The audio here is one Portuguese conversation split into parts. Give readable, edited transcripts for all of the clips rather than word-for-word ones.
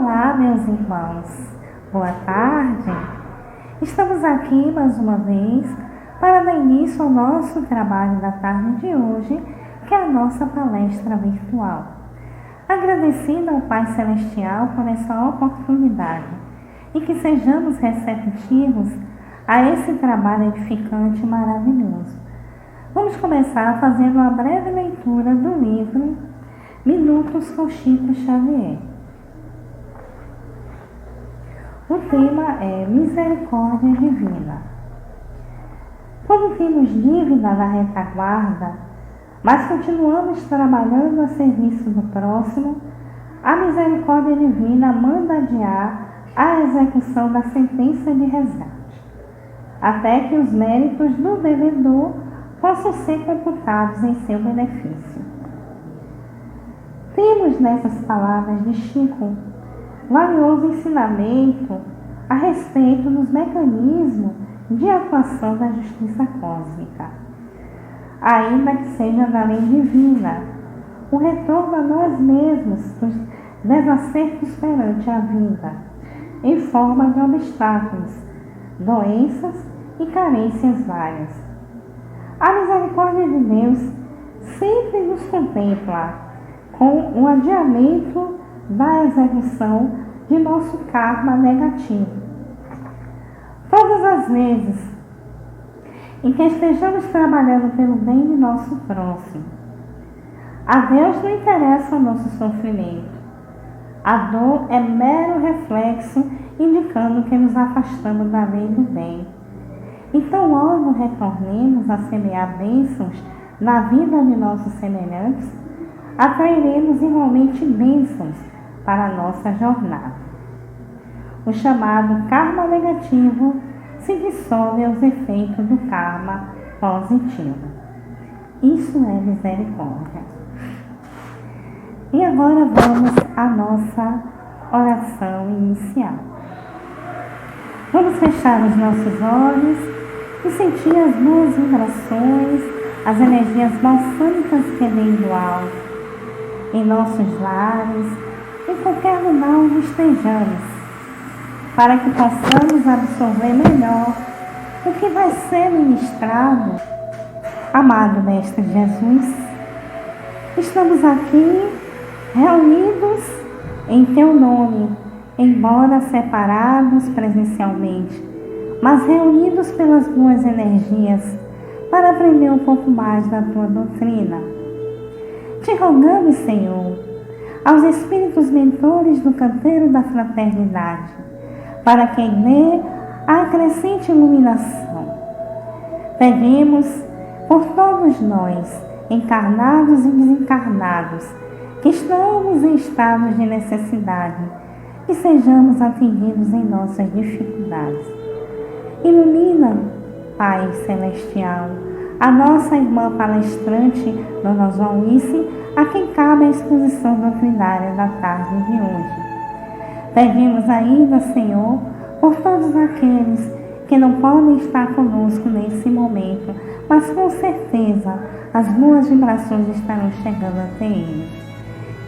Olá, meus irmãos. Boa tarde. Estamos aqui mais uma vez para dar início ao nosso trabalho da tarde de hoje, que é a nossa palestra virtual. Agradecendo ao Pai Celestial por essa oportunidade e que sejamos receptivos a esse trabalho edificante e maravilhoso. Vamos começar fazendo uma breve leitura do livro Minutos com Chico Xavier. O tema é Misericórdia Divina. Quando temos dívida na retaguarda, mas continuamos trabalhando a serviço do próximo, a misericórdia divina manda adiar a execução da sentença de resgate, até que os méritos do devedor possam ser computados em seu benefício. Temos nessas palavras de Chico valioso ensinamento a respeito dos mecanismos de atuação da justiça cósmica. Ainda que seja da lei divina, o retorno a nós mesmos dos desacertos perante a vida, em forma de obstáculos, doenças e carências várias. A misericórdia de Deus sempre nos contempla com um adiamento da execução de nosso karma negativo. Todas as vezes em que estejamos trabalhando pelo bem de nosso próximo, a Deus não interessa o nosso sofrimento. A dor é mero reflexo indicando que nos afastamos da lei do bem. Então, logo retornemos a semear bênçãos na vida de nossos semelhantes, atrairemos igualmente bênçãos para a nossa jornada. O chamado karma negativo se dissolve aos efeitos do karma positivo. Isso é misericórdia. E agora vamos à nossa oração inicial. Vamos fechar os nossos olhos e sentir as boas vibrações, as energias balsâmicas que vêm do alto, em nossos lares, em qualquer lugar onde estejamos, para que possamos absorver melhor o que vai ser ministrado. Amado Mestre Jesus, estamos aqui reunidos em Teu nome, embora separados presencialmente, mas reunidos pelas boas energias para aprender um pouco mais da Tua doutrina. Te rogamos, Senhor, aos espíritos mentores do canteiro da fraternidade, para que dê a crescente iluminação. Pedimos por todos nós, encarnados e desencarnados, que estamos em estados de necessidade, que sejamos atendidos em nossas dificuldades. Ilumina, Pai Celestial, a nossa irmã palestrante, Dona Joanice, a quem cabe a exposição doutrinária da tarde de hoje. Pedimos ainda, Senhor, por todos aqueles que não podem estar conosco nesse momento, mas com certeza as boas vibrações estarão chegando até eles.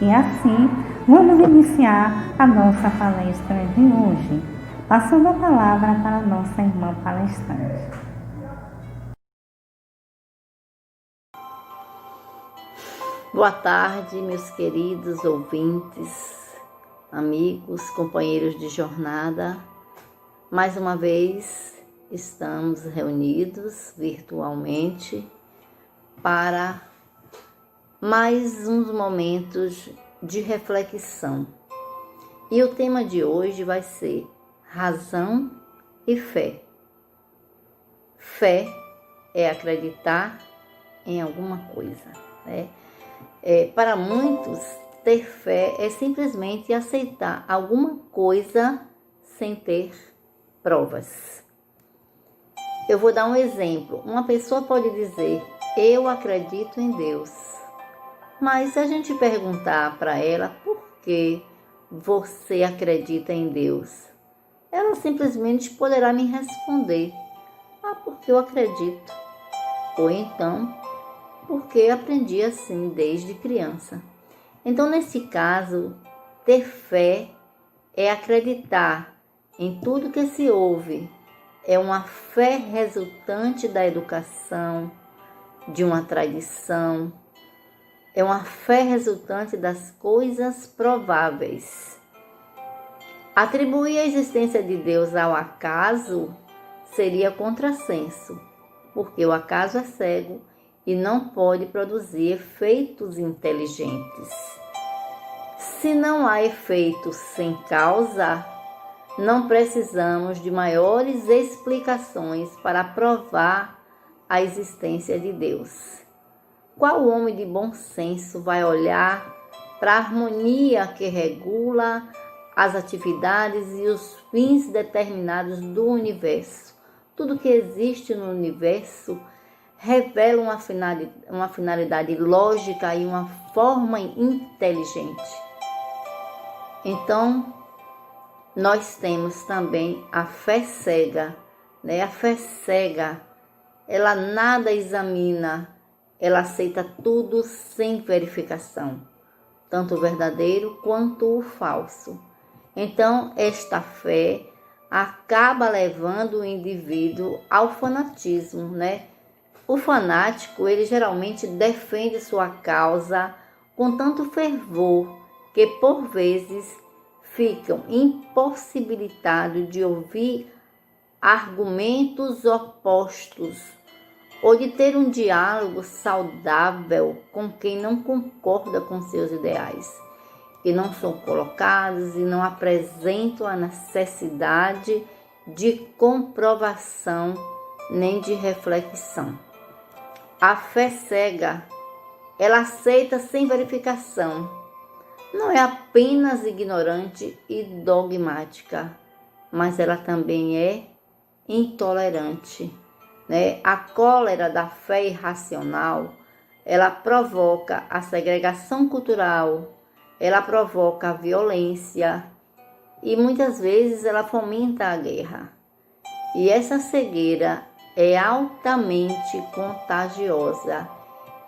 E assim, vamos iniciar a nossa palestra de hoje, passando a palavra para a nossa irmã palestrante. Boa tarde, meus queridos ouvintes, amigos, companheiros de jornada. Mais uma vez estamos reunidos virtualmente para mais uns momentos de reflexão. E o tema de hoje vai ser razão e fé. Fé é acreditar em alguma coisa, né? Para muitos, ter fé é simplesmente aceitar alguma coisa sem ter provas. Eu vou dar um exemplo. Uma pessoa pode dizer, eu acredito em Deus. Mas se a gente perguntar para ela, por que você acredita em Deus? Ela simplesmente poderá me responder, porque eu acredito. Ou então, porque aprendi assim desde criança. Então, nesse caso, ter fé é acreditar em tudo que se ouve, é uma fé resultante da educação, de uma tradição, é uma fé resultante das coisas prováveis. Atribuir a existência de Deus ao acaso seria contrassenso, porque o acaso é cego e não pode produzir efeitos inteligentes. Se não há efeito sem causa, não precisamos de maiores explicações para provar a existência de Deus. Qual homem de bom senso vai olhar para a harmonia que regula as atividades e os fins determinados do universo? Tudo que existe no universo revela uma finalidade lógica e uma forma inteligente. Então, nós temos também a fé cega, né? A fé cega, ela nada examina, ela aceita tudo sem verificação, tanto o verdadeiro quanto o falso. Então, esta fé acaba levando o indivíduo ao fanatismo, né? O fanático, ele geralmente defende sua causa com tanto fervor que, por vezes, ficam impossibilitados de ouvir argumentos opostos ou de ter um diálogo saudável com quem não concorda com seus ideais, que não são colocados e não apresentam a necessidade de comprovação nem de reflexão. A fé cega, ela aceita sem verificação. Não é apenas ignorante e dogmática, mas ela também é intolerante, né? A cólera da fé irracional, ela provoca a segregação cultural, ela provoca a violência e muitas vezes ela fomenta a guerra. E essa cegueira é altamente contagiosa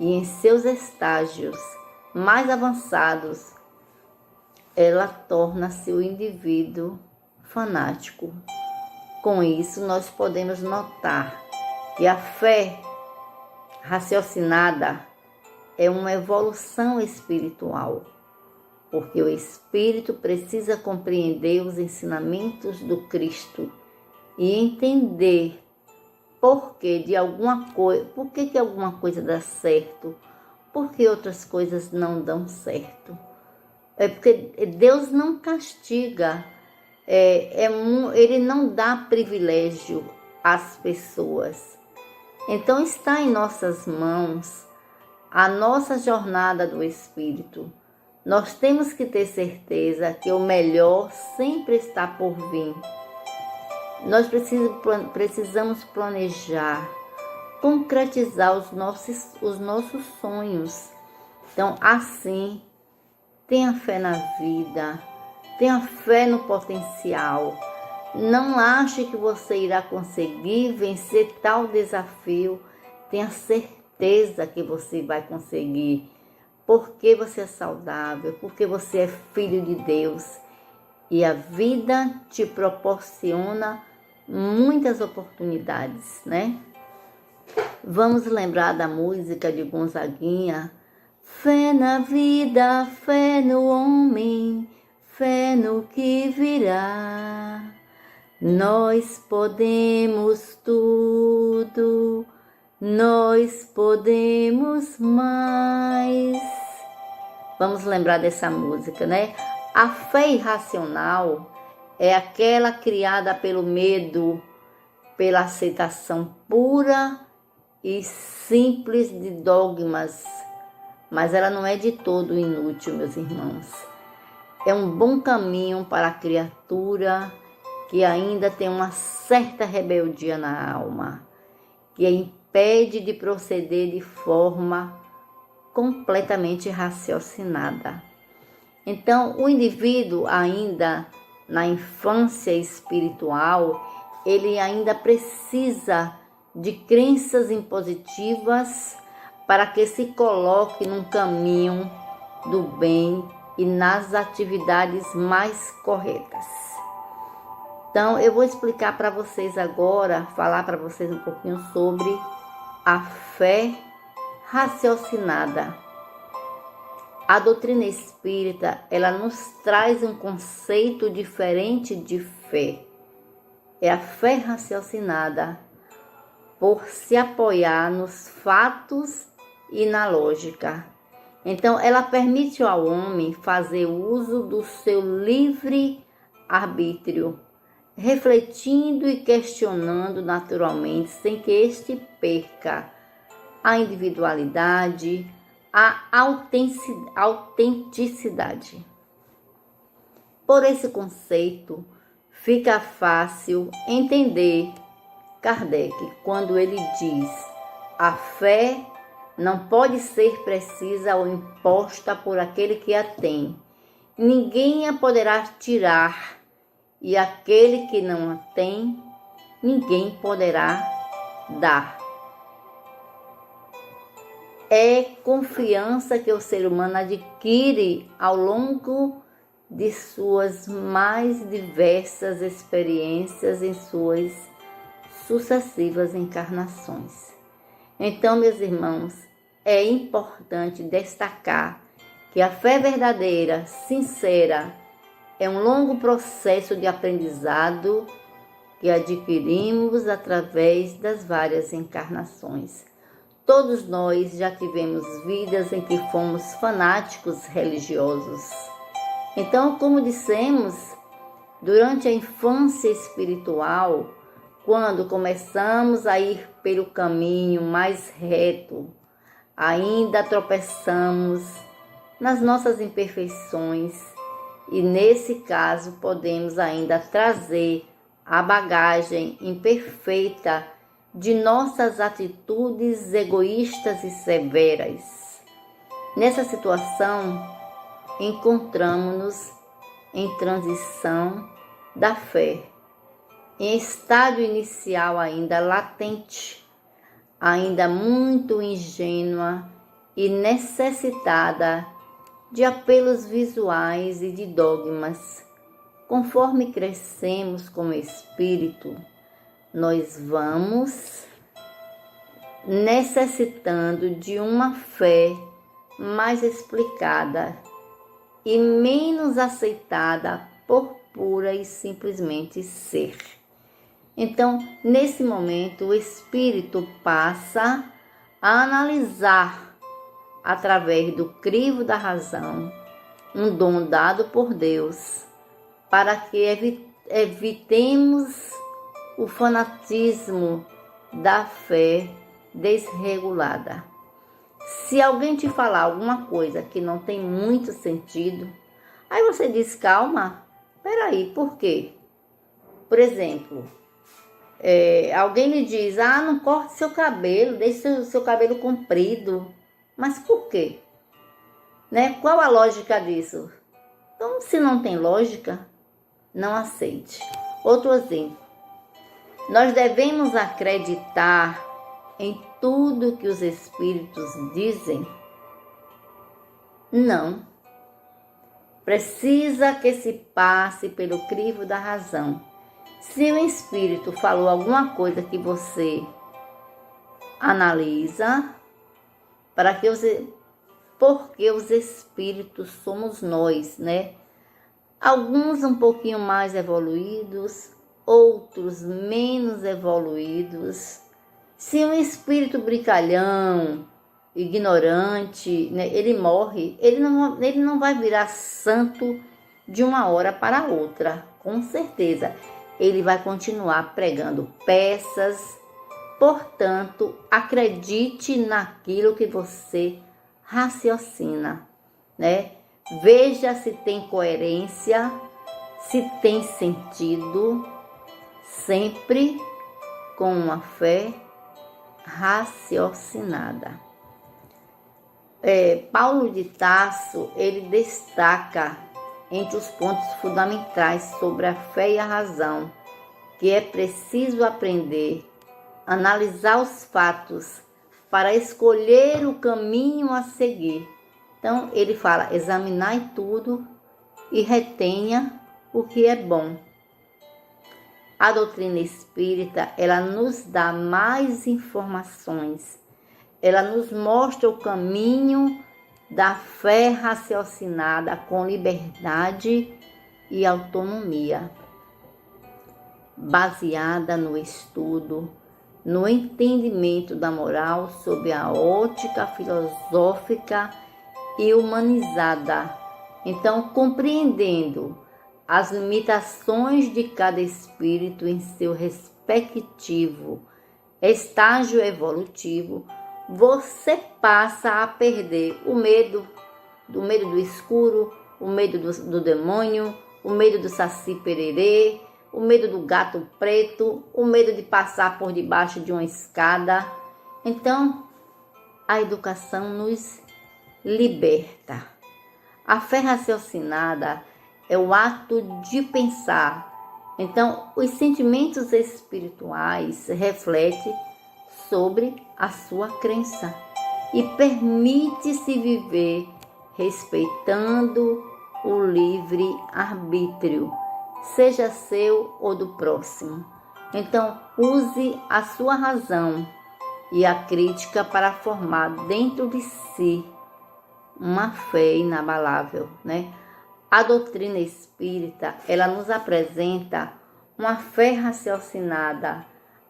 e em seus estágios mais avançados, ela torna-se o indivíduo fanático. Com isso, nós podemos notar que a fé raciocinada é uma evolução espiritual, porque o espírito precisa compreender os ensinamentos do Cristo e entender por que alguma coisa dá certo, por que outras coisas não dão certo. É porque Deus não castiga, Ele não dá privilégio às pessoas. Então está em nossas mãos a nossa jornada do Espírito. Nós temos que ter certeza que o melhor sempre está por vir. Nós precisamos planejar, concretizar os nossos sonhos. Então, assim, tenha fé na vida, tenha fé no potencial. Não ache que você irá conseguir vencer tal desafio. Tenha certeza que você vai conseguir, porque você é saudável, porque você é filho de Deus. E a vida te proporciona muitas oportunidades, né? Vamos lembrar da música de Gonzaguinha. Fé na vida, fé no homem, fé no que virá. Nós podemos tudo, nós podemos mais. Vamos lembrar dessa música, né? A fé irracional é aquela criada pelo medo, pela aceitação pura e simples de dogmas, mas ela não é de todo inútil, meus irmãos. É um bom caminho para a criatura que ainda tem uma certa rebeldia na alma, que a impede de proceder de forma completamente raciocinada. Então, o indivíduo ainda na infância espiritual, ele ainda precisa de crenças impositivas para que se coloque num caminho do bem e nas atividades mais corretas. Então, eu vou explicar para vocês agora, falar para vocês um pouquinho sobre a fé raciocinada. A doutrina espírita, ela nos traz um conceito diferente de fé. É a fé raciocinada, por se apoiar nos fatos e na lógica. Então, ela permite ao homem fazer uso do seu livre arbítrio, refletindo e questionando naturalmente, sem que este perca a individualidade, a autenticidade. Por esse conceito, fica fácil entender Kardec quando ele diz: a fé não pode ser precisa ou imposta por aquele que a tem. Ninguém a poderá tirar, e aquele que não a tem, ninguém poderá dar. É confiança que o ser humano adquire ao longo de suas mais diversas experiências em suas sucessivas encarnações. Então, meus irmãos, é importante destacar que a fé verdadeira, sincera, é um longo processo de aprendizado que adquirimos através das várias encarnações. Todos nós já tivemos vidas em que fomos fanáticos religiosos. Então, como dissemos, durante a infância espiritual, quando começamos a ir pelo caminho mais reto, ainda tropeçamos nas nossas imperfeições e, nesse caso, podemos ainda trazer a bagagem imperfeita de nossas atitudes egoístas e severas. Nessa situação, encontramos-nos em transição da fé, em estado inicial ainda latente, ainda muito ingênua e necessitada de apelos visuais e de dogmas. Conforme crescemos como espírito, nós vamos necessitando de uma fé mais explicada e menos aceitada por pura e simplesmente ser. Então, nesse momento, o espírito passa a analisar, através do crivo da razão, um dom dado por Deus, para que evitemos o fanatismo da fé desregulada. Se alguém te falar alguma coisa que não tem muito sentido, aí você diz: calma, peraí, por quê? Por exemplo, alguém lhe diz: não corte seu cabelo, deixe seu cabelo comprido. Mas por quê? Né? Qual a lógica disso? Então, se não tem lógica, não aceite. Outro exemplo. Nós devemos acreditar em tudo que os espíritos dizem? Não. Precisa que se passe pelo crivo da razão. Se o espírito falou alguma coisa que você analisa, porque os espíritos somos nós, né? Alguns um pouquinho mais evoluídos, outros menos evoluídos. Se um espírito brincalhão, ignorante, né, ele morre, ele não vai virar santo de uma hora para outra, com certeza. Ele vai continuar pregando peças. Portanto, acredite naquilo que você raciocina, né? Veja se tem coerência, se tem sentido, sempre com uma fé raciocinada. Paulo de Tarso, ele destaca entre os pontos fundamentais sobre a fé e a razão, que é preciso aprender, analisar os fatos para escolher o caminho a seguir, Então, ele fala, examinai tudo e retenha o que é bom. A doutrina espírita, ela nos dá mais informações. Ela nos mostra o caminho da fé raciocinada com liberdade e autonomia, baseada no estudo, no entendimento da moral sob a ótica filosófica e humanizada. Então, compreendendo as limitações de cada espírito em seu respectivo estágio evolutivo, você passa a perder o medo do escuro, o medo do demônio, o medo do saci pererê, o medo do gato preto, o medo de passar por debaixo de uma escada. Então, a educação nos liberta. A fé raciocinada é o ato de pensar. Então, os sentimentos espirituais refletem sobre a sua crença e permite-se viver respeitando o livre-arbítrio, seja seu ou do próximo. Então, use a sua razão e a crítica para formar dentro de si uma fé inabalável, né? A doutrina espírita, ela nos apresenta uma fé raciocinada,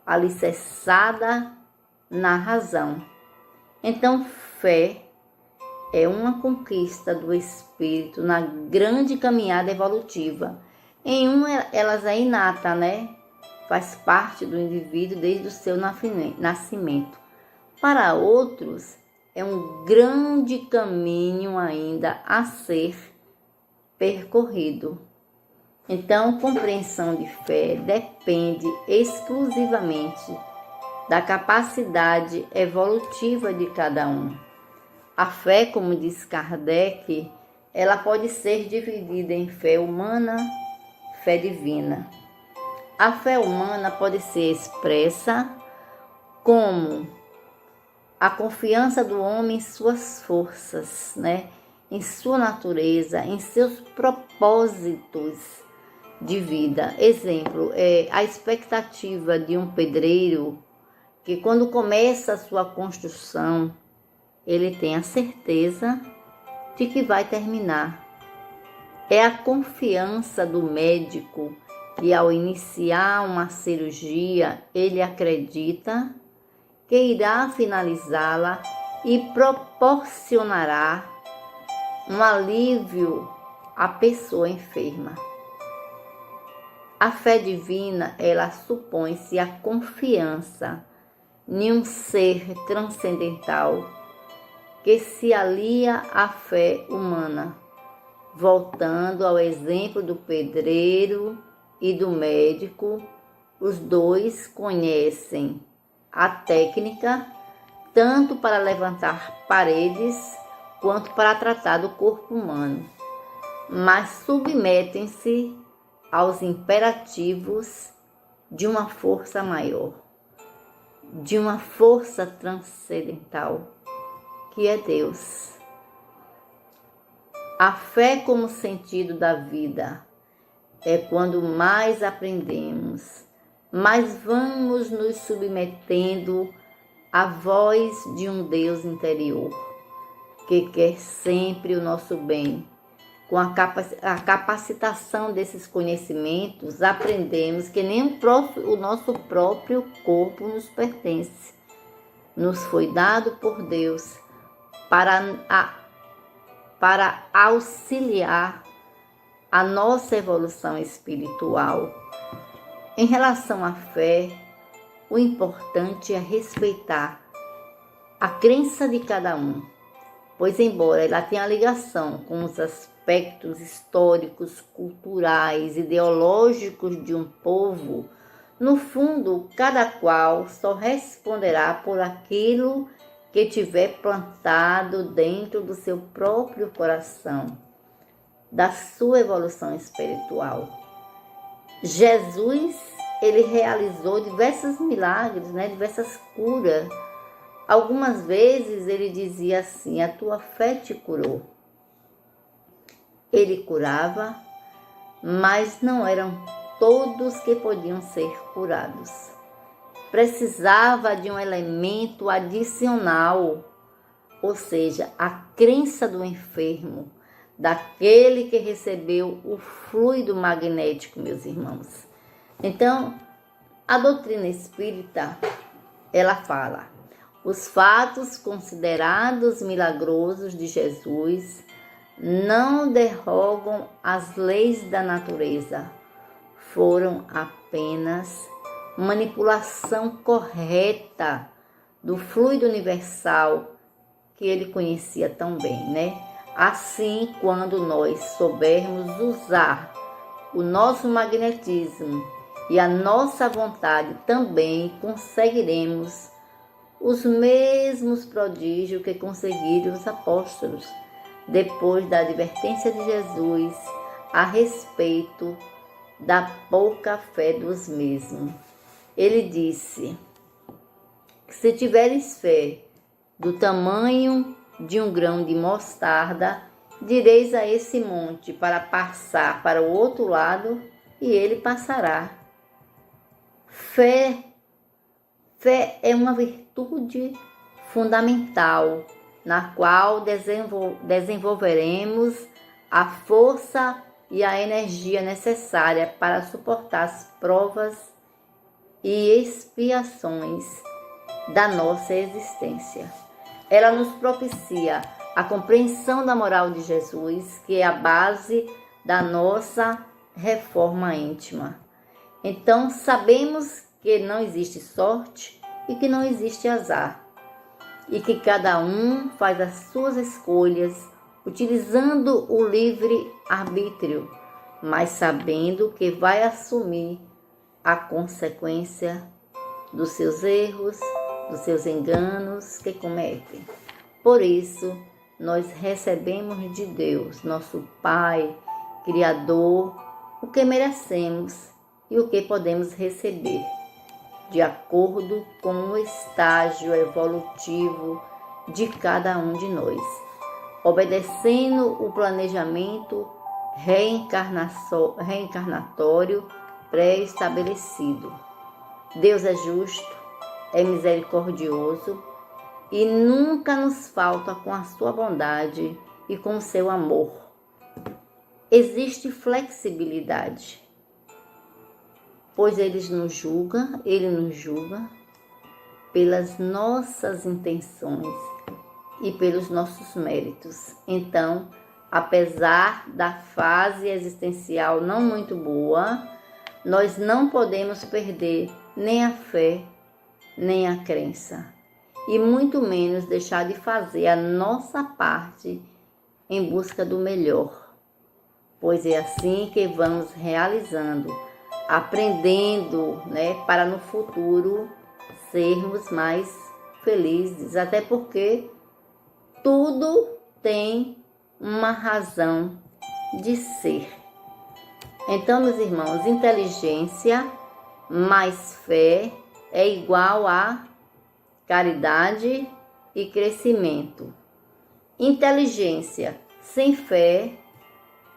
alicerçada na razão. Então, fé é uma conquista do espírito na grande caminhada evolutiva. Em elas é inata, né? Faz parte do indivíduo desde o seu nascimento. Para outros, é um grande caminho ainda a ser percorrido. Então, compreensão de fé depende exclusivamente da capacidade evolutiva de cada um. A fé, como diz Kardec, ela pode ser dividida em fé humana e fé divina. A fé humana pode ser expressa como a confiança do homem em suas forças, né? Em sua natureza, em seus propósitos de vida. Exemplo, a expectativa de um pedreiro que quando começa a sua construção, ele tem a certeza de que vai terminar. É a confiança do médico que ao iniciar uma cirurgia, ele acredita que irá finalizá-la e proporcionará um alívio à pessoa enferma. A fé divina, ela supõe-se a confiança em um ser transcendental que se alia à fé humana, voltando ao exemplo do pedreiro e do médico. Os dois conhecem a técnica tanto para levantar paredes quanto para tratar do corpo humano, mas submetem-se aos imperativos de uma força maior, de uma força transcendental, que é Deus. A fé como sentido da vida é quando mais aprendemos, mais vamos nos submetendo à voz de um Deus interior, que quer sempre o nosso bem. Com a capacitação desses conhecimentos, aprendemos que nem o nosso próprio corpo nos pertence. Nos foi dado por Deus para auxiliar a nossa evolução espiritual. Em relação à fé, o importante é respeitar a crença de cada um, pois embora ela tenha ligação com os aspectos históricos, culturais, ideológicos de um povo, no fundo, cada qual só responderá por aquilo que tiver plantado dentro do seu próprio coração, da sua evolução espiritual. Jesus, ele realizou diversos milagres, diversas curas Algumas vezes ele dizia assim: a tua fé te curou. Ele curava, mas não eram todos que podiam ser curados. Precisava de um elemento adicional, ou seja, a crença do enfermo, daquele que recebeu o fluido magnético, meus irmãos. Então, a doutrina espírita, ela fala: os fatos considerados milagrosos de Jesus não derrogam as leis da natureza, foram apenas manipulação correta do fluido universal que ele conhecia tão bem, né? Assim, quando nós soubermos usar o nosso magnetismo e a nossa vontade, também conseguiremos os mesmos prodígios que conseguiram os apóstolos, depois da advertência de Jesus a respeito da pouca fé dos mesmos. Ele disse que se tiveres fé do tamanho de um grão de mostarda, direis a esse monte para passar para o outro lado, e ele passará. Fé é uma virtude fundamental, na qual desenvolveremos a força e a energia necessária para suportar as provas e expiações da nossa existência. Ela nos propicia a compreensão da moral de Jesus, que é a base da nossa reforma íntima. Então, sabemos que não existe sorte e que não existe azar, e que cada um faz as suas escolhas utilizando o livre-arbítrio, mas sabendo que vai assumir a consequência dos seus erros, dos seus enganos que cometem. Por isso, nós recebemos de Deus, nosso Pai, Criador, o que merecemos e o que podemos receber, de acordo com o estágio evolutivo de cada um de nós, obedecendo o planejamento reencarnatório pré-estabelecido. Deus é justo, é misericordioso e nunca nos falta com a sua bondade e com o seu amor. Existe flexibilidade, pois ele nos julga pelas nossas intenções e pelos nossos méritos. Então, apesar da fase existencial não muito boa, nós não podemos perder nem a fé, nem a crença, e muito menos deixar de fazer a nossa parte em busca do melhor, pois é assim que vamos realizando, aprendendo, para no futuro sermos mais felizes, até porque tudo tem uma razão de ser. Então, meus irmãos, inteligência mais fé é igual a caridade e crescimento. Inteligência sem fé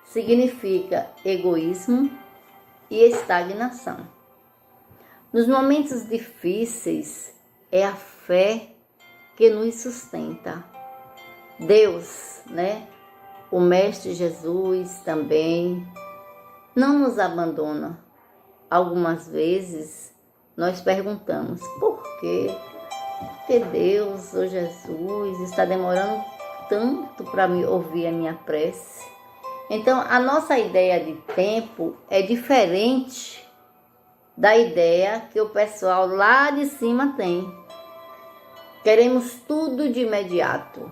significa egoísmo e estagnação. Nos momentos difíceis, é a fé que nos sustenta. Deus, o Mestre Jesus também não nos abandona. Algumas vezes nós perguntamos: por quê? Porque Deus ou Jesus está demorando tanto para me ouvir a minha prece? Então, a nossa ideia de tempo é diferente da ideia que o pessoal lá de cima tem. Queremos tudo de imediato,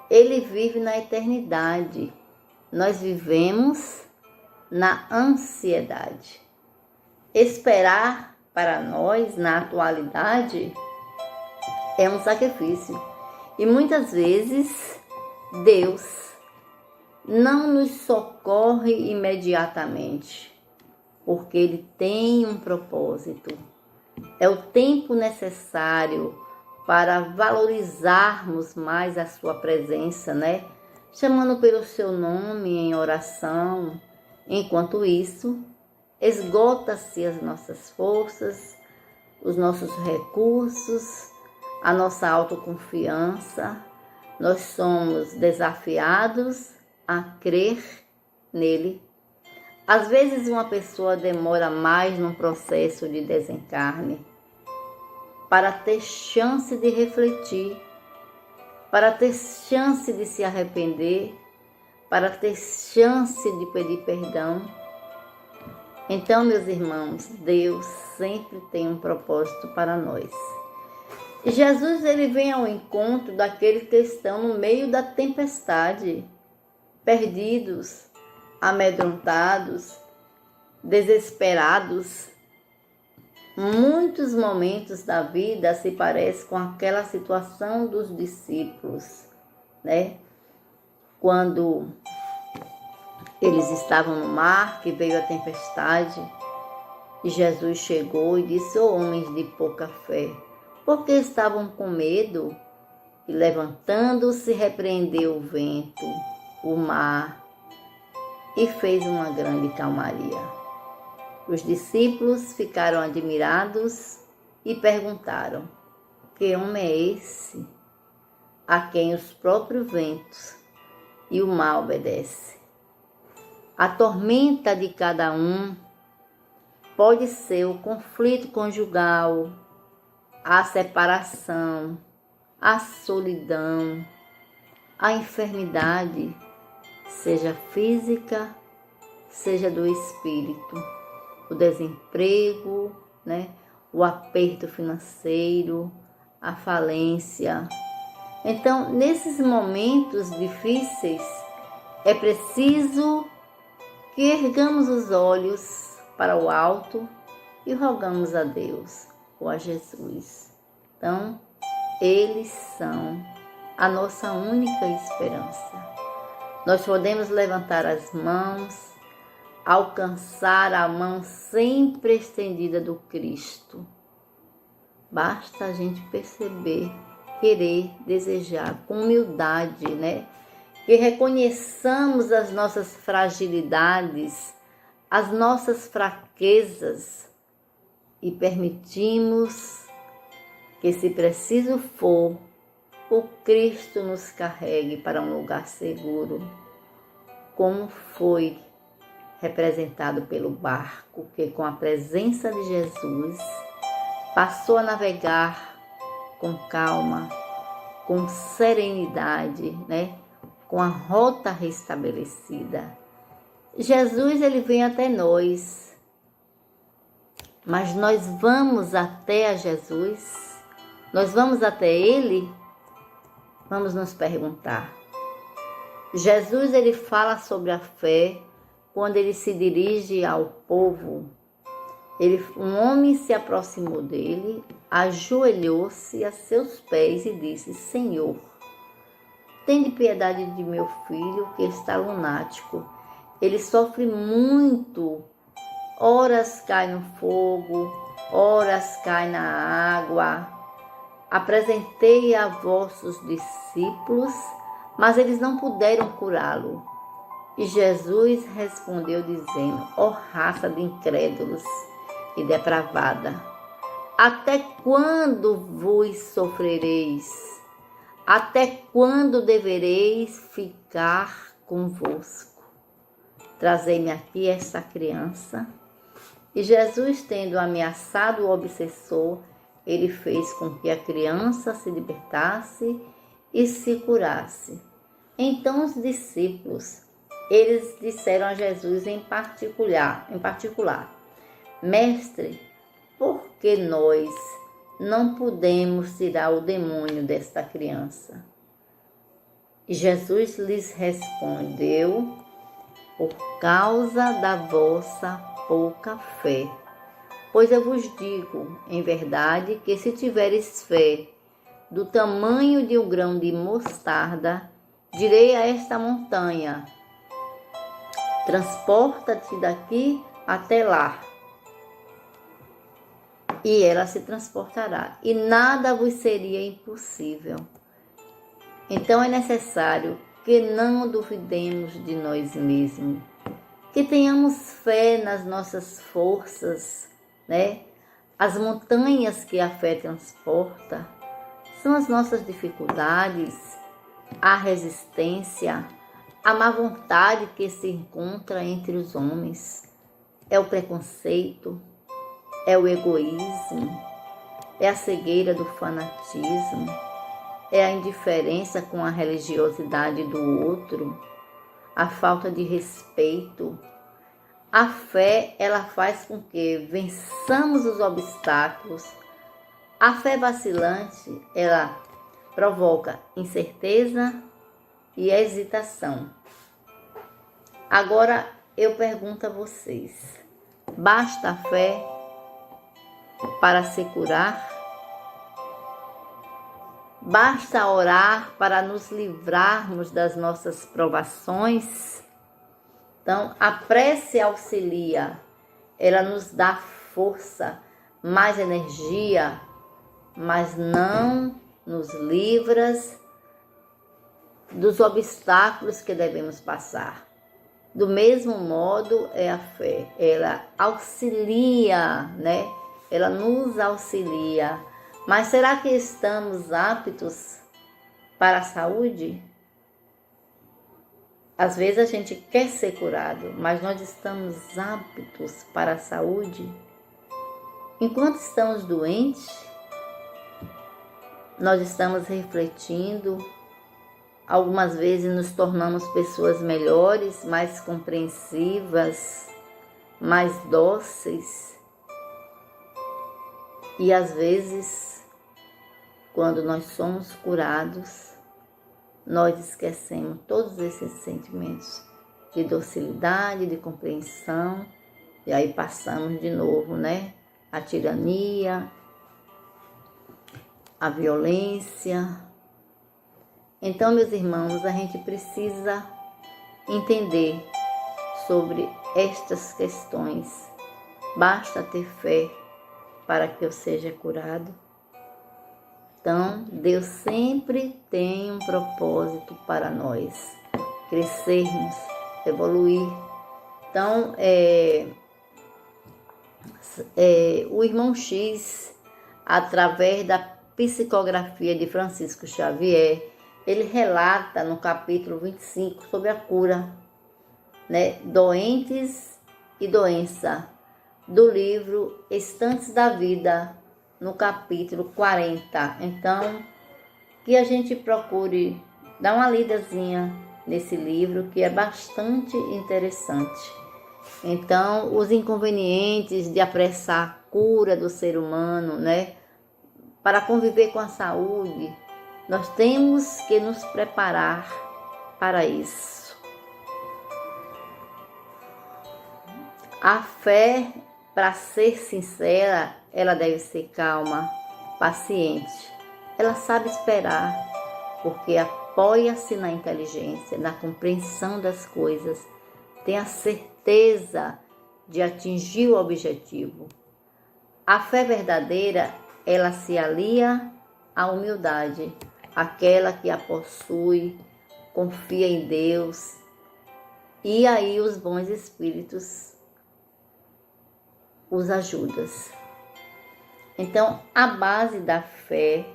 Ele vive na eternidade. Nós vivemos na ansiedade. Esperar para nós, na atualidade, é um sacrifício. E muitas vezes, Deus não nos socorre imediatamente, porque Ele tem um propósito. É o tempo necessário para valorizarmos mais a sua presença, né? Chamando pelo seu nome em oração. Enquanto isso, esgota-se as nossas forças, os nossos recursos, a nossa autoconfiança. Nós somos desafiados a crer nele. Às vezes uma pessoa demora mais num processo de desencarne para ter chance de refletir, para ter chance de se arrepender, para ter chance de pedir perdão. Então, meus irmãos, Deus sempre tem um propósito para nós. E Jesus, ele vem ao encontro daqueles que estão no meio da tempestade, perdidos, amedrontados, desesperados. Muitos momentos da vida se parecem com aquela situação dos discípulos, né? Quando eles estavam no mar, que veio a tempestade, e Jesus chegou e disse: "Ó homens de pouca fé, porque estavam com medo?" E levantando-se, repreendeu o vento, o mar, e fez uma grande calmaria. Os discípulos ficaram admirados e perguntaram: "Que homem é esse, a quem os próprios ventos e o mar obedecem?" A tormenta de cada um pode ser o conflito conjugal, a separação, a solidão, a enfermidade, seja física, seja do espírito, o desemprego, né? O aperto financeiro, a falência. Então, nesses momentos difíceis, é preciso que ergamos os olhos para o alto e rogamos a Deus ou a Jesus. Então, eles são a nossa única esperança. Nós podemos levantar as mãos, alcançar a mão sempre estendida do Cristo. Basta a gente perceber, querer, desejar, com humildade, né? Que reconheçamos as nossas fragilidades, as nossas fraquezas e permitimos que, se preciso for, o Cristo nos carregue para um lugar seguro, como foi representado pelo barco que, com a presença de Jesus, passou a navegar com calma, com serenidade, né? Com a rota restabelecida. Jesus, ele vem até nós, mas nós vamos até a Jesus? Nós vamos até ele? Vamos nos perguntar. Jesus, ele fala sobre a fé quando ele se dirige ao povo. Um homem se aproximou dele, ajoelhou-se a seus pés e disse: "Senhor, tende piedade de meu filho, que está lunático. Ele sofre muito. Horas cai no fogo, horas cai na água. Apresentei a vossos discípulos, mas eles não puderam curá-lo." E Jesus respondeu dizendo: "Ó raça de incrédulos e depravada, até quando vos sofrereis? Até quando devereis ficar convosco? Trazei-me aqui esta criança." E Jesus, tendo ameaçado o obsessor, ele fez com que a criança se libertasse e se curasse. Então os discípulos, eles disseram a Jesus em particular: "Mestre, por que nós não podemos tirar o demônio desta criança?" E Jesus lhes respondeu: "Por causa da vossa pouca fé. Pois eu vos digo, em verdade, que se tiveres fé do tamanho de um grão de mostarda, direi a esta montanha: transporta-te daqui até lá, e ela se transportará, e nada vos seria impossível. Então é necessário que não duvidemos de nós mesmos, que tenhamos fé nas nossas forças, né? As montanhas que a fé transporta são as nossas dificuldades, a resistência, a má vontade que se encontra entre os homens, é o preconceito, é o egoísmo, é a cegueira do fanatismo, é a indiferença com a religiosidade do outro, a falta de respeito. A fé, ela faz com que vençamos os obstáculos. A fé vacilante, ela provoca incerteza e hesitação. Agora eu pergunto a vocês, basta a fé para se curar? Basta orar para nos livrarmos das nossas provações? Então, a prece auxilia, ela nos dá força, mais energia, mas não nos livra dos obstáculos que devemos passar. Do mesmo modo é a fé, ela auxilia, né? Ela nos auxilia. Mas será que estamos aptos para a saúde? Às vezes a gente quer ser curado, mas nós estamos aptos para a saúde? Enquanto estamos doentes, nós estamos refletindo, algumas vezes nos tornamos pessoas melhores, mais compreensivas, mais dóceis. E às vezes, quando nós somos curados, nós esquecemos todos esses sentimentos de docilidade, de compreensão, e aí passamos de novo, né? A tirania, a violência. Então, meus irmãos, a gente precisa entender sobre estas questões. Basta ter fé para que eu seja curado. Então, Deus sempre tem um propósito para nós, crescermos, evoluir. Então, o irmão X, através da psicografia de Francisco Xavier, ele relata no capítulo 25 sobre a cura, né, doentes e doença, do livro Estantes da Vida, no capítulo 40. Então, que a gente procure dar uma lidazinha nesse livro, que é bastante interessante. Então, os inconvenientes de apressar a cura do ser humano, né? Para conviver com a saúde, nós temos que nos preparar para isso. A fé, para ser sincera, ela deve ser calma, paciente. Ela sabe esperar, porque apoia-se na inteligência, na compreensão das coisas, tem a certeza de atingir o objetivo. A fé verdadeira, ela se alia à humildade, aquela que a possui, confia em Deus, e aí os bons espíritos os ajudam. Então, a base da fé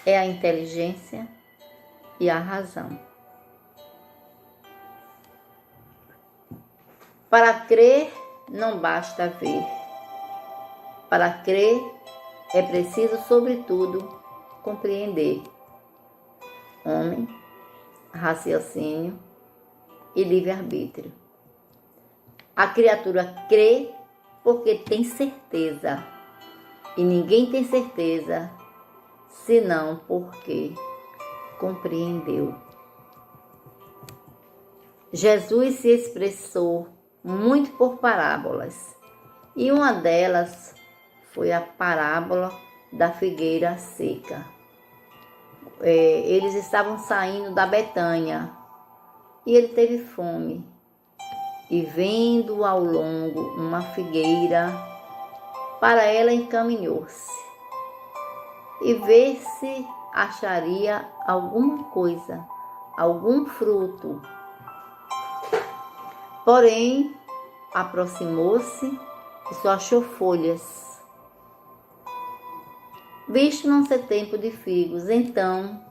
é a inteligência e a razão. Para crer, não basta ver. Para crer, é preciso, sobretudo, compreender. Homem, raciocínio e livre-arbítrio. A criatura crê porque tem certeza. E ninguém tem certeza, senão porque compreendeu. Jesus se expressou muito por parábolas, e uma delas foi a parábola da figueira seca. Eles estavam saindo da Betânia e ele teve fome, e vendo ao longo uma figueira, Para ela encaminhou-se e ver se acharia alguma coisa, algum fruto. Porém, aproximou-se e só achou folhas. Visto não ser tempo de figos, então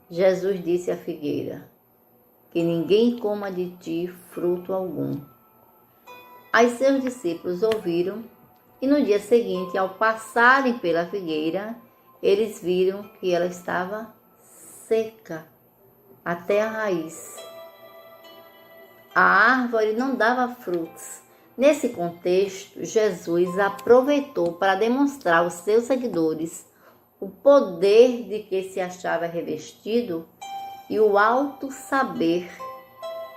Jesus disse à figueira: que ninguém coma de ti fruto algum. Aí seus discípulos ouviram, e no dia seguinte, ao passarem pela figueira, eles viram que ela estava seca até a raiz. A árvore não dava frutos. Nesse contexto, Jesus aproveitou para demonstrar aos seus seguidores o poder de que se achava revestido e o alto saber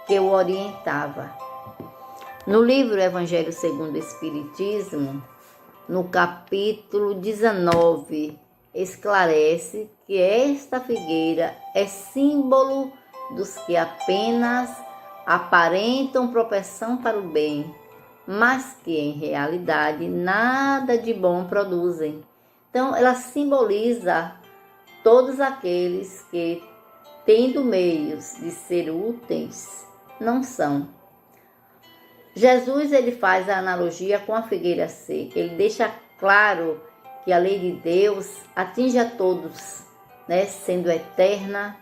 que o orientava. No livro Evangelho segundo o Espiritismo, no capítulo 19, esclarece que esta figueira é símbolo dos que apenas aparentam propensão para o bem, mas que em realidade nada de bom produzem. Então, ela simboliza todos aqueles que, tendo meios de ser úteis, não são. Jesus ele faz a analogia com a figueira seca. Ele deixa claro que a lei de Deus atinge a todos, né? Sendo eterna,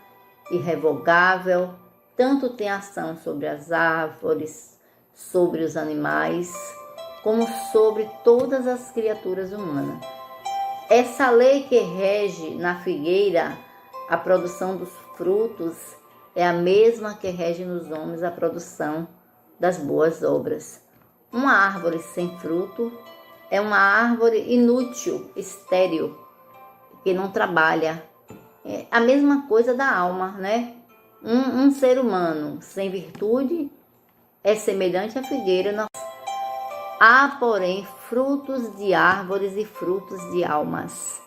irrevogável, tanto tem ação sobre as árvores, sobre os animais, como sobre todas as criaturas humanas. Essa lei que rege na figueira a produção dos frutos é a mesma que rege nos homens a produção das boas obras. Uma árvore sem fruto é uma árvore inútil, estéril, que não trabalha. É a mesma coisa da alma, né? Um ser humano sem virtude é semelhante à figueira. Há, porém, frutos de árvores e frutos de almas.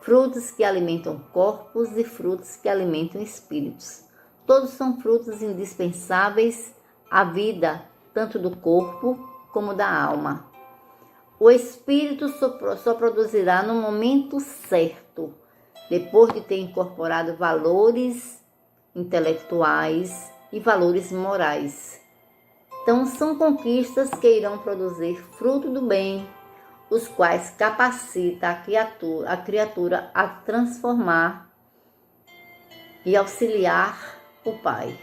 Frutos que alimentam corpos e frutos que alimentam espíritos. Todos são frutos indispensáveis à vida, tanto do corpo como da alma. O espírito só produzirá no momento certo, depois de ter incorporado valores intelectuais e valores morais. Então, são conquistas que irão produzir fruto do bem, os quais capacita a criatura a transformar e auxiliar o Pai.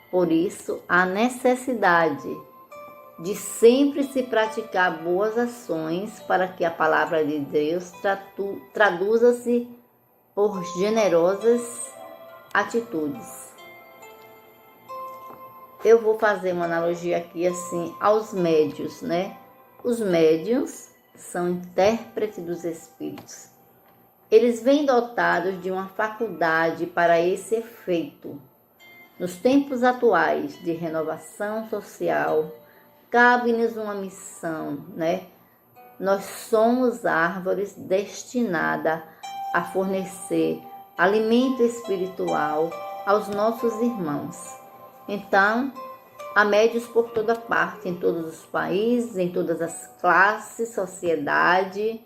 Por isso, a necessidade de sempre se praticar boas ações para que a palavra de Deus traduza-se por generosas atitudes. Eu vou fazer uma analogia aqui assim aos médiuns, né? Os médiuns são intérpretes dos espíritos. Eles vêm dotados de uma faculdade para esse efeito. Nos tempos atuais de renovação social, cabe-nos uma missão, né? Nós somos árvores destinadas a fornecer alimento espiritual aos nossos irmãos. Então, há médios por toda parte, em todos os países, em todas as classes, sociedade,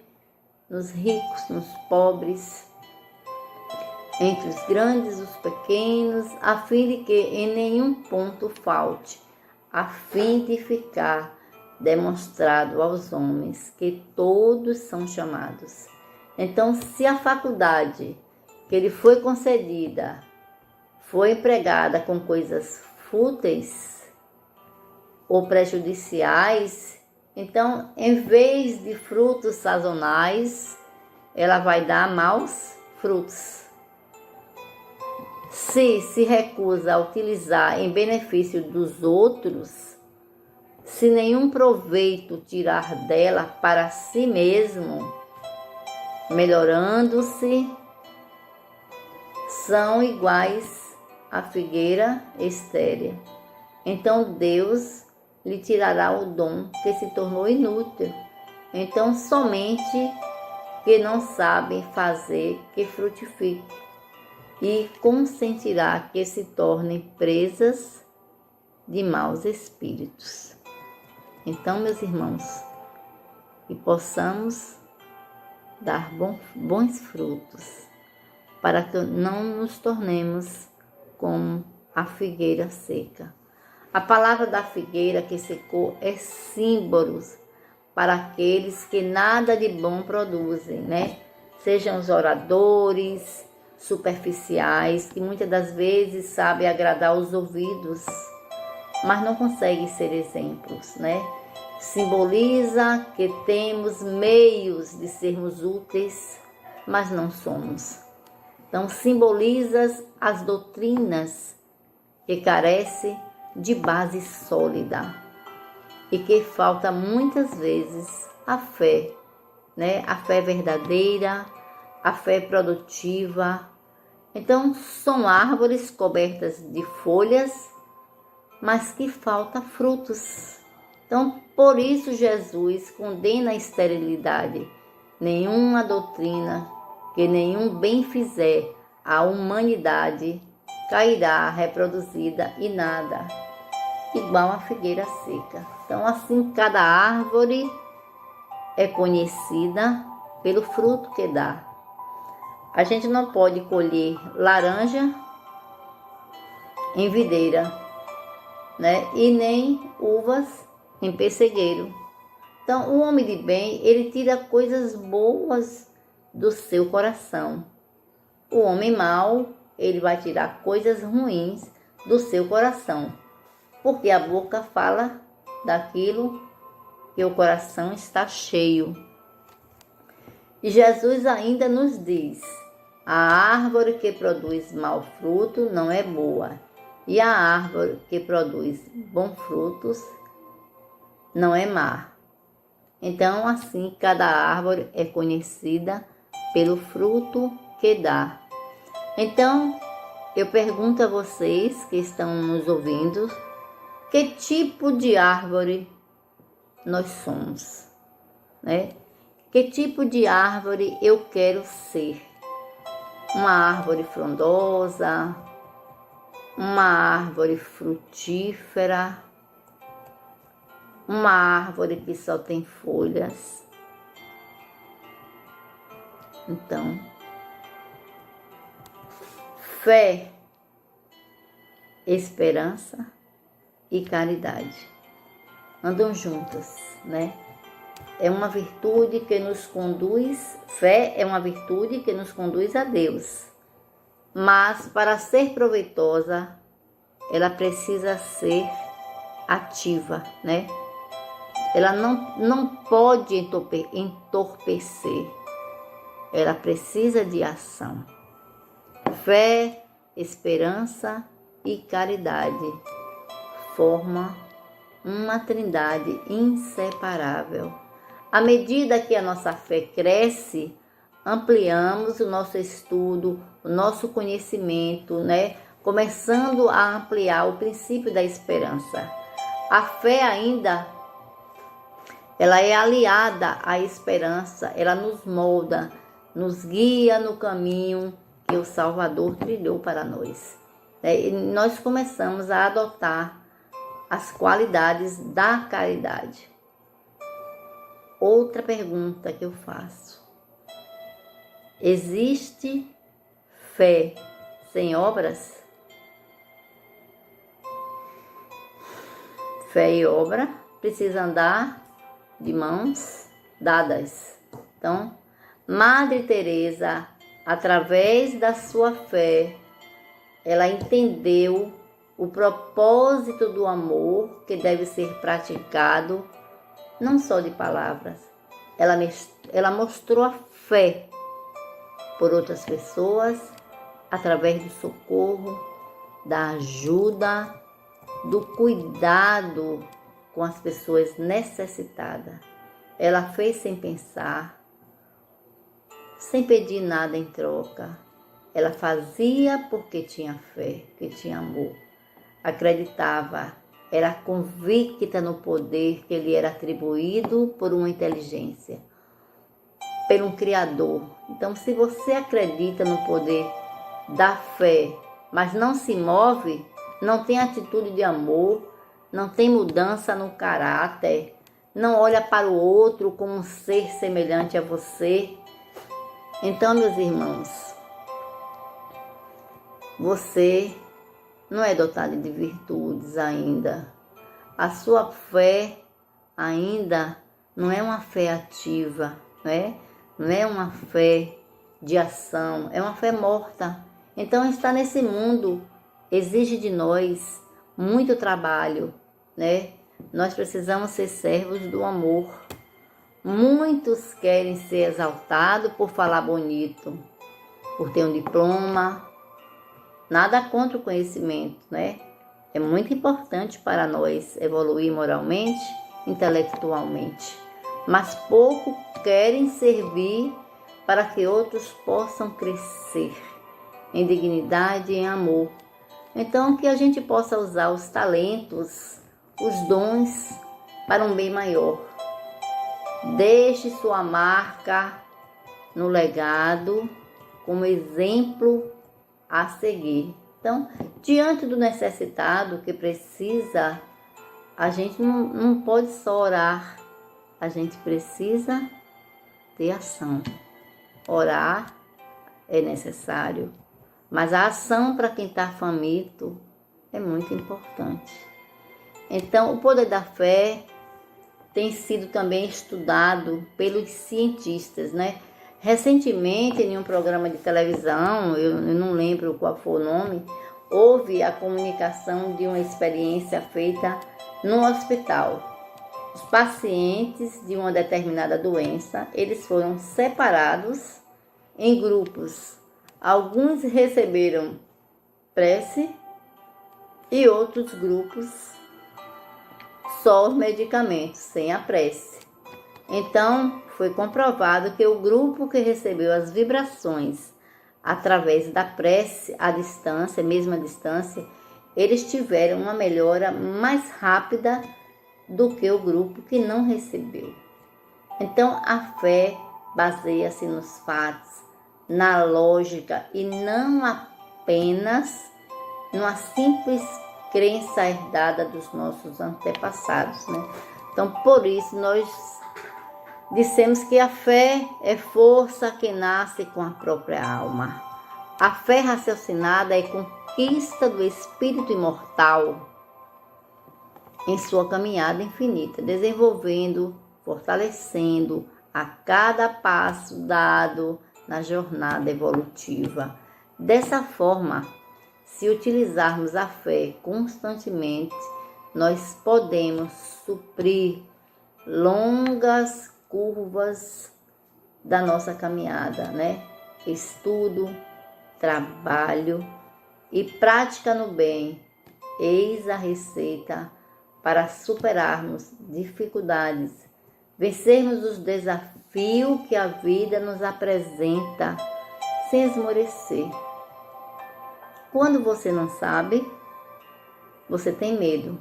nos ricos, nos pobres, entre os grandes e os pequenos, a fim de que em nenhum ponto falte, a fim de ficar demonstrado aos homens que todos são chamados. Então, se a faculdade que lhe foi concedida foi empregada com coisas fúteis ou prejudiciais, então, em vez de frutos sazonais, ela vai dar maus frutos. Se recusa a utilizar em benefício dos outros, se nenhum proveito tirar dela para si mesmo, melhorando-se, são iguais à figueira estéril. Então Deus lhe tirará o dom que se tornou inútil. Então somente que não sabem fazer que frutifique, e consentirá que se tornem presas de maus espíritos. Então, meus irmãos, e possamos dar bons frutos, para que não nos tornemos como a figueira seca. A palavra da figueira que secou é símbolo para aqueles que nada de bom produzem, né? Sejam os oradores superficiais, que muitas das vezes sabem agradar os ouvidos, mas não conseguem ser exemplos, né? Simboliza que temos meios de sermos úteis, mas não somos. Então, simboliza as doutrinas que carecem de base sólida e que falta muitas vezes a fé, né? A fé verdadeira, a fé produtiva. Então, são árvores cobertas de folhas, mas que falta frutos. Então, por isso Jesus condena a esterilidade. Nenhuma doutrina que nenhum bem fizer à humanidade cairá reproduzida e nada, igual a figueira seca. Então, assim, cada árvore é conhecida pelo fruto que dá. A gente não pode colher laranja em videira, né? E nem uvas em pessegueiro. Então, o homem de bem, ele tira coisas boas do seu coração. O homem mau, ele vai tirar coisas ruins do seu coração, porque a boca fala daquilo que o coração está cheio. E Jesus ainda nos diz: a árvore que produz mau fruto não é boa, e a árvore que produz bons frutos não é má. Então, assim, cada árvore é conhecida pelo fruto que dá. Então, eu pergunto a vocês que estão nos ouvindo, que tipo de árvore nós somos, né? Que tipo de árvore eu quero ser? Uma árvore frondosa, uma árvore frutífera, uma árvore que só tem folhas. Então, fé, esperança e caridade andam juntas, né? É uma virtude que nos conduz, fé é uma virtude que nos conduz a Deus. Mas para ser proveitosa, ela precisa ser ativa, né? Ela não pode entorpecer. Ela precisa de ação. Fé, esperança e caridade formam uma trindade inseparável. À medida que a nossa fé cresce, ampliamos o nosso estudo, o nosso conhecimento, né? Começando a ampliar o princípio da esperança. A fé ainda, ela é aliada à esperança, ela nos molda, nos guia no caminho que o Salvador trilhou para nós. E nós começamos a adotar as qualidades da caridade. Outra pergunta que eu faço: existe fé sem obras? Fé e obra precisam andar de mãos dadas. Então, Madre Teresa, através da sua fé, ela entendeu o propósito do amor que deve ser praticado, não só de palavras. Ela mostrou a fé por outras pessoas, através do socorro, da ajuda, do cuidado com as pessoas necessitadas. Ela fez sem pensar, sem pedir nada em troca. Ela fazia porque tinha fé, que tinha amor. Acreditava, era convicta no poder que lhe era atribuído por uma inteligência, por um Criador. Então, se você acredita no poder da fé, mas não se move, não tem atitude de amor, não tem mudança no caráter, não olha para o outro como um ser semelhante a você. Então, meus irmãos, você não é dotado de virtudes ainda. A sua fé ainda não é uma fé ativa, né? Não é uma fé de ação, é uma fé morta. Então, estar nesse mundo exige de nós muito trabalho, né? Nós precisamos ser servos do amor. Muitos querem ser exaltados por falar bonito, por ter um diploma. Nada contra o conhecimento, né? É muito importante para nós evoluir moralmente, intelectualmente. Mas pouco querem servir para que outros possam crescer em dignidade e em amor. Então, que a gente possa usar os talentos, os dons para um bem maior. Deixe sua marca no legado como exemplo a seguir. Então, diante do necessitado que precisa, a gente não pode só orar, a gente precisa ter ação. Orar é necessário, mas a ação para quem está faminto é muito importante. Então, o poder da fé tem sido também estudado pelos cientistas, né? Recentemente, em um programa de televisão, eu não lembro qual foi o nome, houve a comunicação de uma experiência feita no hospital. Os pacientes de uma determinada doença, eles foram separados em grupos. Alguns receberam prece e outros grupos só os medicamentos, sem a prece. Então, foi comprovado que o grupo que recebeu as vibrações através da prece à distância, mesma distância, eles tiveram uma melhora mais rápida do que o grupo que não recebeu. Então, a fé baseia-se nos fatos, na lógica e não apenas numa simples crença herdada dos nossos antepassados, né? Então, por isso, nós dissemos que a fé é força que nasce com a própria alma. A fé raciocinada é conquista do espírito imortal em sua caminhada infinita, desenvolvendo, fortalecendo a cada passo dado na jornada evolutiva. Dessa forma, se utilizarmos a fé constantemente, nós podemos suprir longas curvas da nossa caminhada, né? Estudo, trabalho e prática no bem. Eis a receita para superarmos dificuldades, vencermos os desafios que a vida nos apresenta sem esmorecer. Quando você não sabe, você tem medo.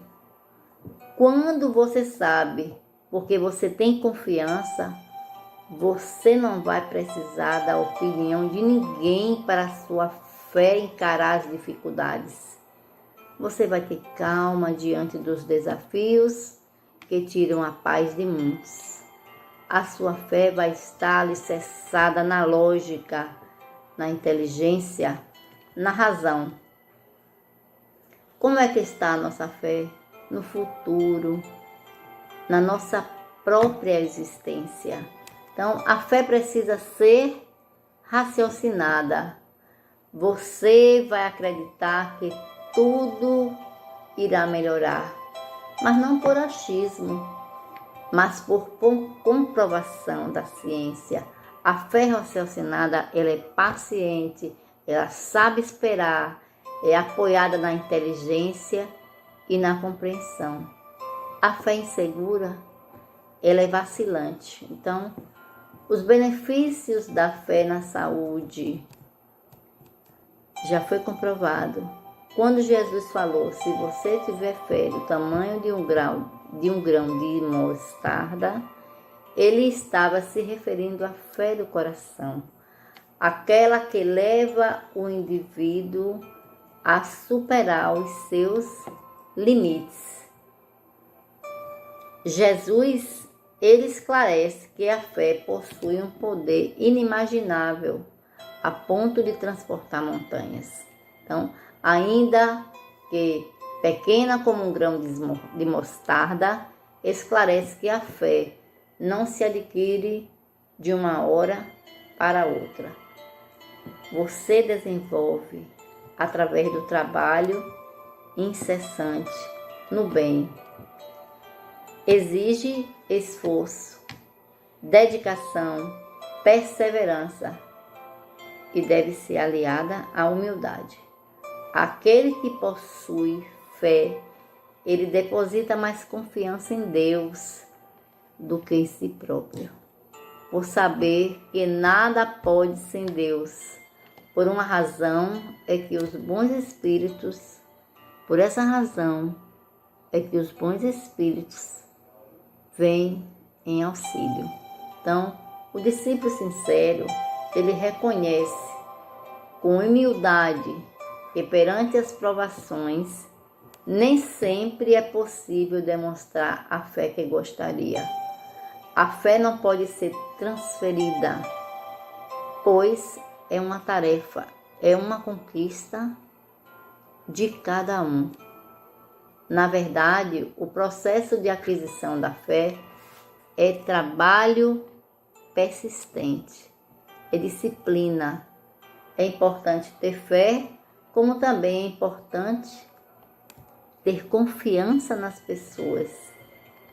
Quando você sabe, porque você tem confiança, você não vai precisar da opinião de ninguém para a sua fé encarar as dificuldades. Você vai ter calma diante dos desafios que tiram a paz de muitos. A sua fé vai estar alicerçada na lógica, na inteligência, na razão. Como é que está a nossa fé? No futuro, na nossa própria existência. Então, a fé precisa ser raciocinada. Você vai acreditar que tudo irá melhorar, mas não por achismo, mas por comprovação da ciência. A fé raciocinada, ela é paciente, ela sabe esperar, é apoiada na inteligência e na compreensão. A fé insegura, ela é vacilante. Então, os benefícios da fé na saúde já foi comprovado. Quando Jesus falou, se você tiver fé do tamanho de um grão de mostarda, ele estava se referindo à fé do coração, aquela que leva o indivíduo a superar os seus limites. Jesus, ele esclarece que a fé possui um poder inimaginável a ponto de transportar montanhas. Então, ainda que pequena como um grão de mostarda, esclarece que a fé não se adquire de uma hora para outra. Você desenvolve através do trabalho incessante no bem. Exige esforço, dedicação, perseverança e deve ser aliada à humildade. Aquele que possui fé, ele deposita mais confiança em Deus do que em si próprio, por saber que nada pode sem Deus. Por uma razão é que os bons espíritos, por essa razão é que os bons espíritos vêm em auxílio. Então, o discípulo sincero, ele reconhece com humildade que perante as provações nem sempre é possível demonstrar a fé que gostaria. A fé não pode ser transferida, pois é uma tarefa, é uma conquista de cada um. Na verdade, o processo de aquisição da fé é trabalho persistente, é disciplina. É importante ter fé, como também é importante ter confiança nas pessoas,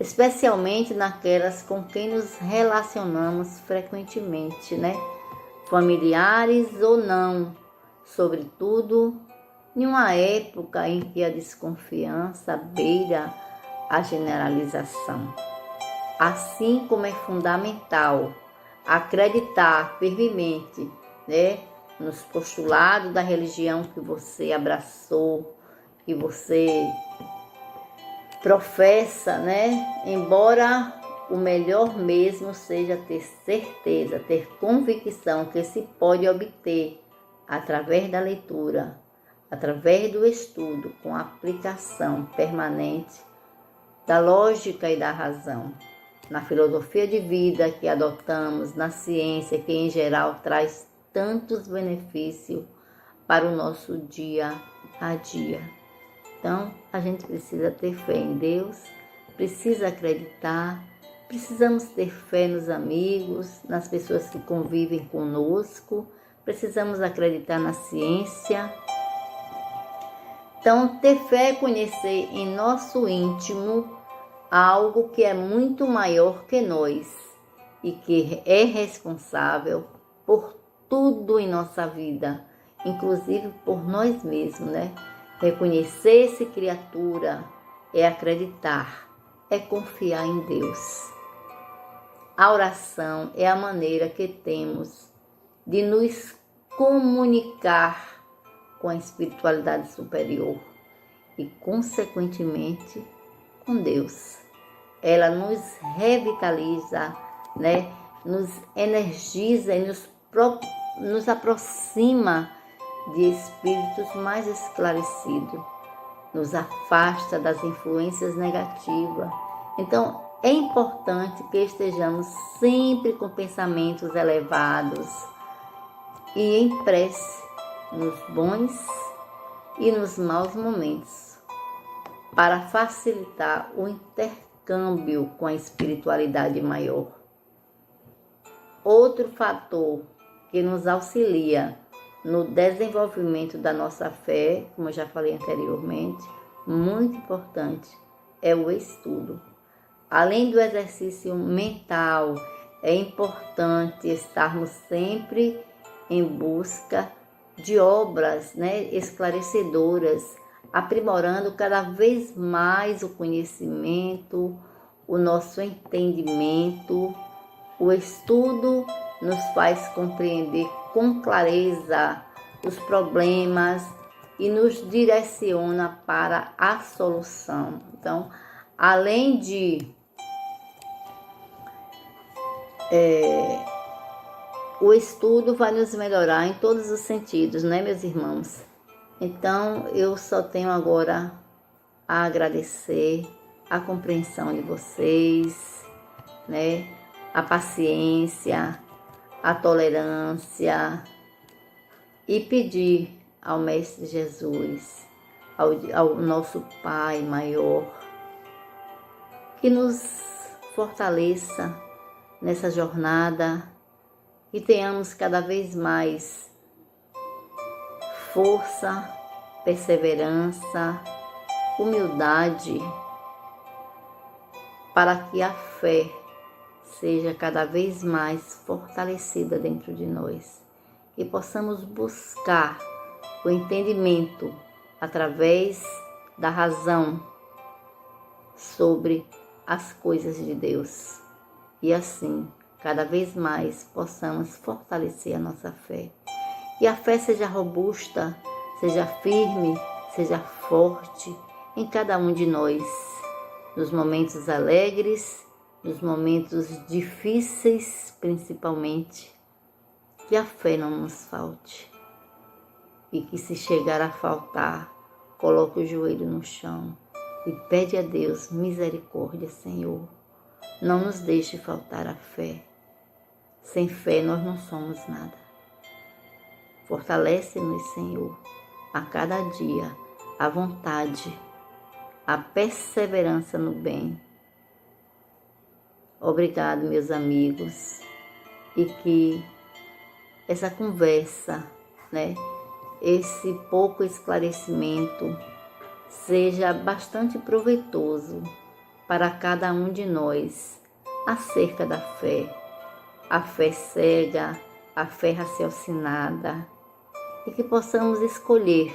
especialmente naquelas com quem nos relacionamos frequentemente, né? Familiares ou não, sobretudo em uma época em que a desconfiança beira a generalização. Assim como é fundamental acreditar firmemente, né, nos postulados da religião que você abraçou, que você professa, né? Embora o melhor mesmo seja ter certeza, ter convicção que se pode obter através da leitura, através do estudo, com aplicação permanente da lógica e da razão, na filosofia de vida que adotamos, na ciência que em geral traz tantos benefícios para o nosso dia a dia. Então, a gente precisa ter fé em Deus, precisa acreditar, precisamos ter fé nos amigos, nas pessoas que convivem conosco, precisamos acreditar na ciência. Então, ter fé é conhecer em nosso íntimo algo que é muito maior que nós e que é responsável por tudo em nossa vida, inclusive por nós mesmos, né? Reconhecer-se criatura é acreditar, é confiar em Deus. A oração é a maneira que temos de nos comunicar com a espiritualidade superior e, consequentemente, com Deus. Ela nos revitaliza, né? Nos energiza e nos aproxima de espíritos mais esclarecidos, nos afasta das influências negativas. Então, é importante que estejamos sempre com pensamentos elevados e em prece nos bons e nos maus momentos, para facilitar o intercâmbio com a espiritualidade maior. Outro fator que nos auxilia no desenvolvimento da nossa fé, como eu já falei anteriormente, muito importante, é o estudo. Além do exercício mental, é importante estarmos sempre em busca de obras, né, esclarecedoras, aprimorando cada vez mais o conhecimento, o nosso entendimento. O estudo nos faz compreender com clareza os problemas e nos direciona para a solução. Então, além de o estudo vai nos melhorar em todos os sentidos, né, meus irmãos? Então, eu só tenho agora a agradecer a compreensão de vocês, né? A paciência, a tolerância, e pedir ao Mestre Jesus, ao nosso Pai maior, que nos fortaleça nessa jornada e tenhamos cada vez mais força, perseverança, humildade, para que a fé seja cada vez mais fortalecida dentro de nós e possamos buscar o entendimento através da razão sobre as coisas de Deus e assim cada vez mais possamos fortalecer a nossa fé. E a fé seja robusta, seja firme, seja forte em cada um de nós, nos momentos alegres, nos momentos difíceis principalmente, que a fé não nos falte. E que se chegar a faltar, coloque o joelho no chão e pede a Deus misericórdia, Senhor. Não nos deixe faltar a fé. Sem fé nós não somos nada. Fortalece-nos, Senhor, a cada dia, a vontade, a perseverança no bem. Obrigado, meus amigos, e que essa conversa, esse pouco esclarecimento seja bastante proveitoso para cada um de nós acerca da fé, a fé cega, a fé raciocinada, e que possamos escolher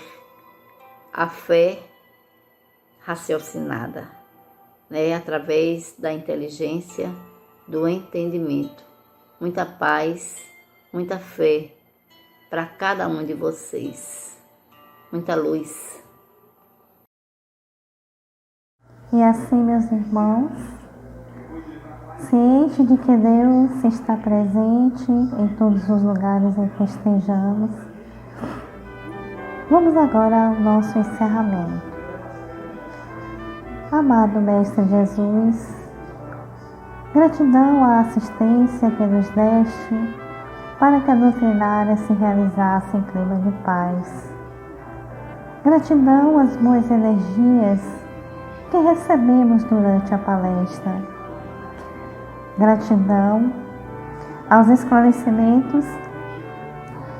a fé raciocinada, através da inteligência, do entendimento. Muita paz, muita fé para cada um de vocês. Muita luz. E assim, meus irmãos, ciente de que Deus está presente em todos os lugares em que estejamos, vamos agora ao nosso encerramento. Amado Mestre Jesus, gratidão à assistência que nos deste para que a doutrinária se realizasse em clima de paz. Gratidão às boas energias que recebemos durante a palestra. Gratidão aos esclarecimentos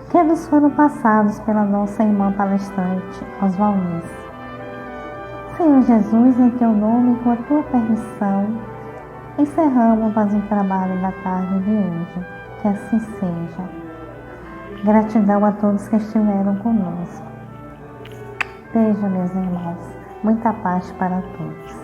que nos foram passados pela nossa irmã palestrante, Oswaldice. Senhor Jesus, em teu nome e com a tua permissão, encerramos mais um trabalho da tarde de hoje. Que assim seja. Gratidão a todos que estiveram conosco. Beijo, meus irmãos. Muita paz para todos.